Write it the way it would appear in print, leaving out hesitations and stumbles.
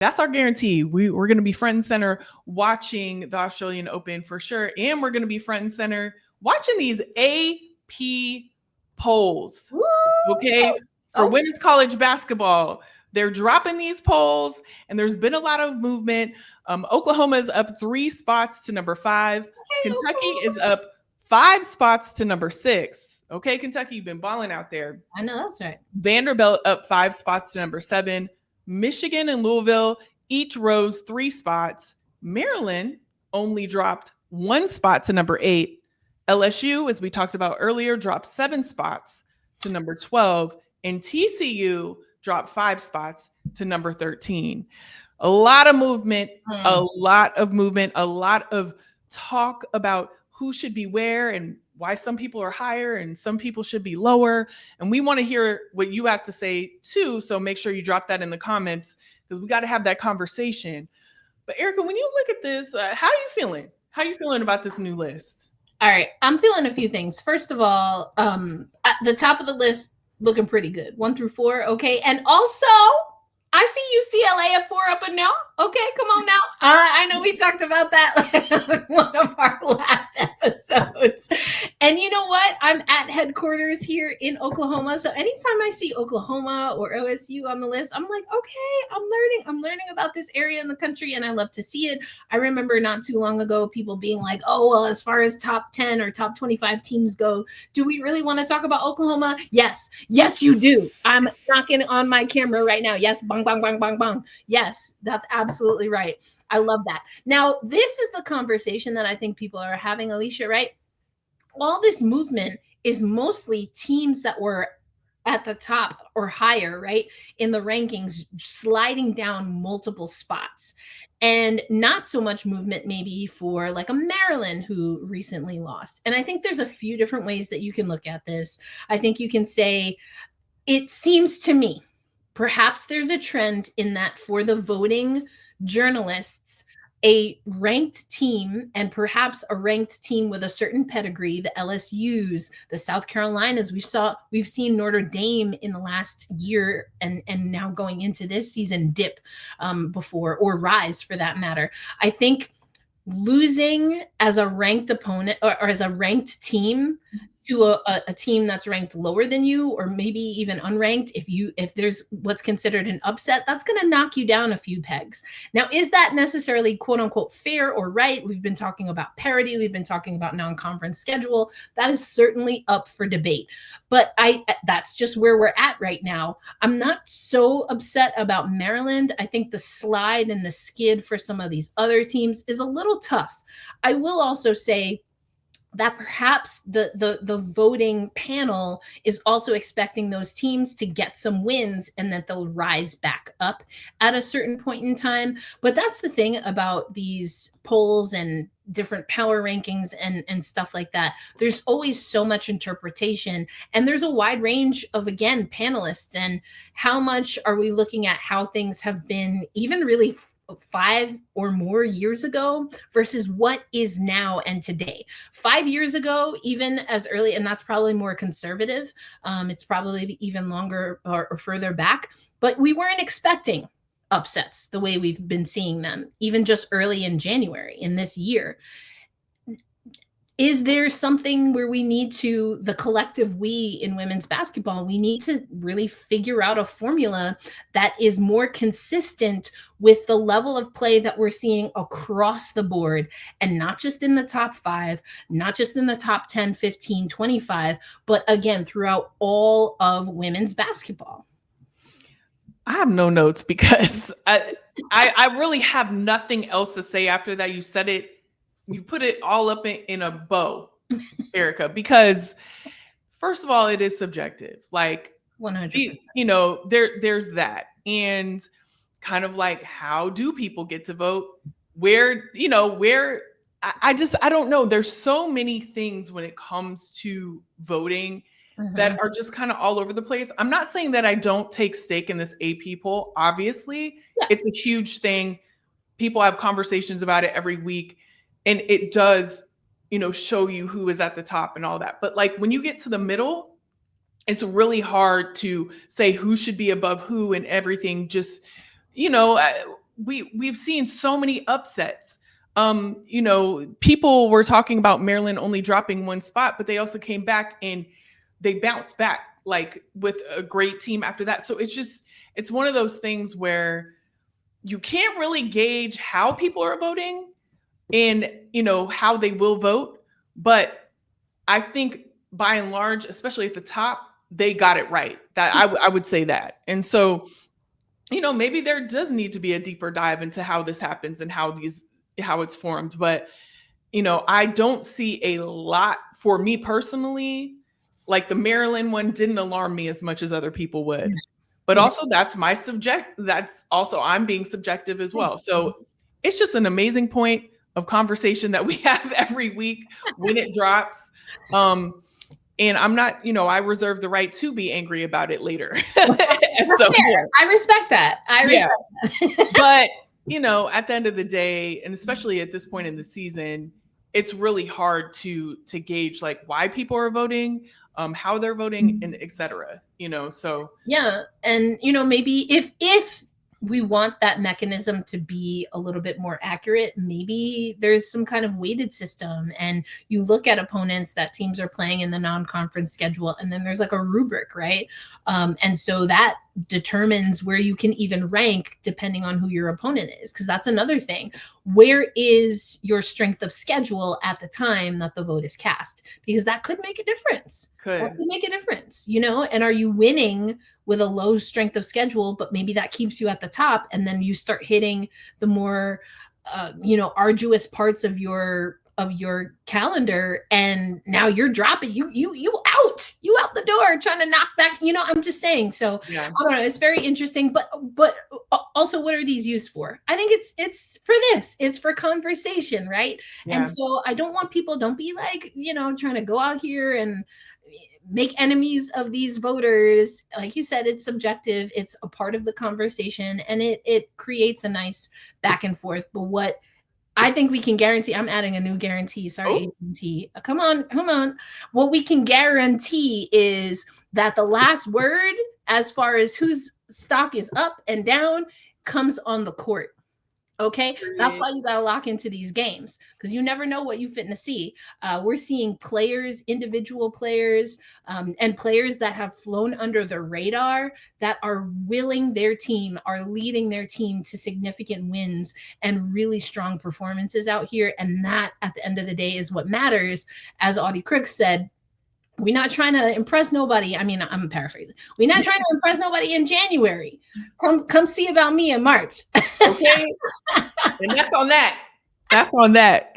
That's our guarantee. We're going to be front and center watching the Australian Open for sure. And we're going to be front and center watching these AP polls. Woo! Okay. For women's college basketball, they're dropping these polls, and there's been a lot of movement. Oklahoma is up 3 spots to number 5. Kentucky is up 5 spots to number 6. Okay, Kentucky, you've been balling out there. I know, that's right. Vanderbilt up 5 spots to number 7. Michigan and Louisville each rose 3 spots. Maryland only dropped 1 spot to number 8. LSU, as we talked about earlier, dropped 7 spots to number 12. And TCU dropped 5 spots to number 13. A lot of movement, a lot of talk about who should be where and why some people are higher and some people should be lower. And we want to hear what you have to say too. So make sure you drop that in the comments, because we got to have that conversation. But Erica, when you look at this, how are you feeling? How are you feeling about this new list? All right. I'm feeling a few things. First of all, at the top of the list, looking pretty good. 1 through 4. Okay. And also, I see UCLA at 4 up and now. Okay, come on now. I know we talked about that in one of our last episodes. And you know what? I'm at headquarters here in Oklahoma. So anytime I see Oklahoma or OSU on the list, I'm like, okay, I'm learning about this area in the country, and I love to see it. I remember not too long ago, people being like, oh, well, as far as top 10 or top 25 teams go, do we really want to talk about Oklahoma? Yes, you do. I'm knocking on my camera right now. Yes, bang, bang, bang, bang, bang. Yes, that's absolutely right. I love that. Now, this is the conversation that I think people are having, Alicia, right? All this movement is mostly teams that were at the top or higher, right, in the rankings, sliding down multiple spots. And not so much movement maybe for like a Maryland who recently lost. And I think there's a few different ways that you can look at this. I think you can say, it seems to me, perhaps there's a trend in that for the voting journalists, a ranked team, and perhaps a ranked team with a certain pedigree, the LSUs, the South Carolinas, we've seen Notre Dame in the last year and now going into this season dip before, or rise for that matter. I think losing as a ranked opponent or as a ranked team to a team that's ranked lower than you, or maybe even unranked, if there's what's considered an upset, that's going to knock you down a few pegs. Now, is that necessarily quote unquote fair or right? We've been talking about parity. We've been talking about non-conference schedule. That is certainly up for debate. But that's just where we're at right now. I'm not so upset about Maryland. I think the slide and the skid for some of these other teams is a little tough. I will also say that perhaps the voting panel is also expecting those teams to get some wins and that they'll rise back up at a certain point in time. But that's the thing about these polls and different power rankings and stuff like that. There's always so much interpretation, and there's a wide range of, again, panelists. And how much are we looking at how things have been even really 5 or more years ago versus what is now and today. 5 years ago, even as early, and that's probably more conservative. It's probably even longer or further back, but we weren't expecting upsets the way we've been seeing them, even just early in January in this year. Is there something where we need to, the collective we in women's basketball, we need to really figure out a formula that is more consistent with the level of play that we're seeing across the board, and not just in the top 5, not just in the top 10, 15, 25, but again, throughout all of women's basketball? I have no notes because I really have nothing else to say after that. You said it. You put it all up in a bow, Erica, because first of all, it is subjective. Like 100%. There's that. And kind of like, how do people get to vote? I don't know. There's so many things when it comes to voting that are just kind of all over the place. I'm not saying that I don't take stake in this AP poll. Obviously, It's a huge thing. People have conversations about it every week. And it does, show you who is at the top and all that. But like when you get to the middle, it's really hard to say who should be above who and everything. Just, we've seen so many upsets. People were talking about Maryland only dropping one spot, but they also came back and they bounced back like with a great team after that. So it's one of those things where you can't really gauge how people are voting and, how they will vote. But I think by and large, especially at the top, they got it right. That I would say that. And so, maybe there does need to be a deeper dive into how this happens and how it's formed. But, I don't see a lot for me personally. Like the Maryland one didn't alarm me as much as other people would. But also that's I'm being subjective as well. So it's just an amazing point of conversation that we have every week when it drops. And I'm not, I reserve the right to be angry about it later. I respect that. But, at the end of the day, and especially at this point in the season, it's really hard to gauge like why people are voting, how they're voting, and et cetera, so. Yeah. And, maybe if we want that mechanism to be a little bit more accurate, maybe there's some kind of weighted system, and you look at opponents that teams are playing in the non-conference schedule, and then there's like a rubric, right? And so that determines where you can even rank depending on who your opponent is. Because that's another thing. Where is your strength of schedule at the time that the vote is cast? Because that could make a difference. That could make a difference, and are you winning with a low strength of schedule, but maybe that keeps you at the top, and then you start hitting the more, arduous parts of your calendar, and now you're dropping you out the door trying to knock back, I'm just saying. So yeah. I don't know, it's very interesting, but also, what are these used for? I think it's for this, it's for conversation, right? Yeah. And so I don't want people, don't be like, trying to go out here and make enemies of these voters. Like you said, it's subjective, it's a part of the conversation, and it creates a nice back and forth. But what I think we can guarantee, I'm adding a new guarantee. Sorry, AT&T. Come on. What we can guarantee is that the last word, as far as whose stock is up and down, comes on the court. Okay, that's why you got to lock into these games, because you never know what you fit to see. We're seeing players, individual players, and players that have flown under the radar that are leading their team to significant wins and really strong performances out here. And that, at the end of the day, is what matters. As Audie Crooks said, we're not trying to impress nobody. I mean, I'm paraphrasing. We're not trying to impress nobody in January. Come see about me in March. Okay. And that's on that.